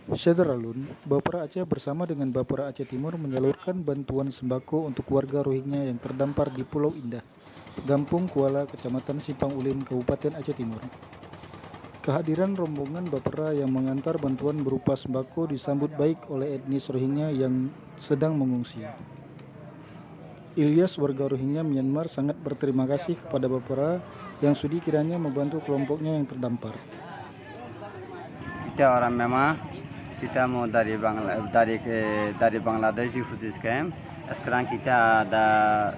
Sederalun, Bapera Aceh bersama dengan Bapera Aceh Timur menyalurkan bantuan sembako untuk warga Rohingya yang terdampar di Pulau Indah, Gampung Kuala, Kecamatan Simpang Ulim, Kabupaten Aceh Timur. Kehadiran rombongan Bapera yang mengantar bantuan berupa sembako disambut baik oleh etnis Rohingya yang sedang mengungsi. Ilyas, warga Rohingya Myanmar, sangat berterima kasih kepada Bapera yang sudi kiranya membantu kelompoknya yang terdampar. Kita orang Myanmar, kita mau dari Bangladesh di Food Camp. Sekarang kita ada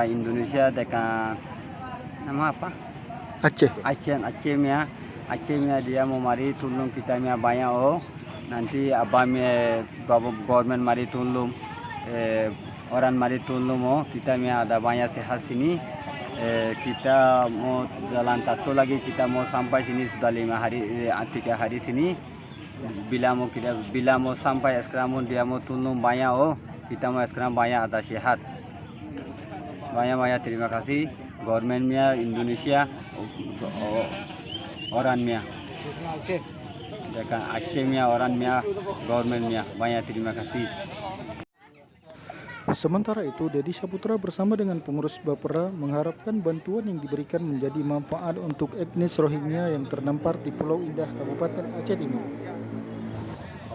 Indonesia dekat nama apa? Aceh. Acehnya dia mau mari tolong kita nya banyak nanti abamnya government mari tolong orang mari tolong kita nya ada banyak sehat sini. Kita mau jalan satu lagi, kita mau sampai sini sudah 5 hari 3 hari sini. Bila mau sampai sekarang dia mau tolong banyak kita mau sekarang banyak ada sehat. Banyak terima kasih governmentnya Indonesia orangnya. Dekat Acehnya orangnya governmentnya banyak terima kasih. Sementara itu, Dedi Saputra bersama dengan pengurus Bapera mengharapkan bantuan yang diberikan menjadi manfaat untuk etnis Rohingya yang terdampar di Pulau Indah, Kabupaten Aceh Timur.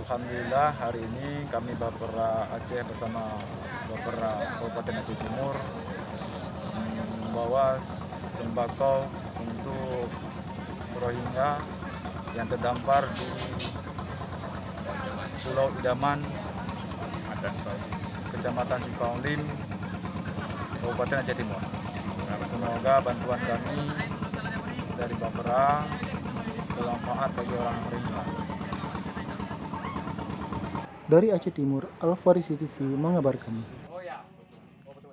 Alhamdulillah hari ini kami Bapera Aceh bersama Bapera Kabupaten Aceh Timur membawa sembako untuk Rohingya yang terdampar di Pulau Idaman, Kecamatan Simpang Ulim, Kabupaten Aceh Timur. Semoga bantuan kami dari Bapera bermanfaat bagi orang Rohingya. Dari Aceh Timur, Al Farisi TV mengabarkan.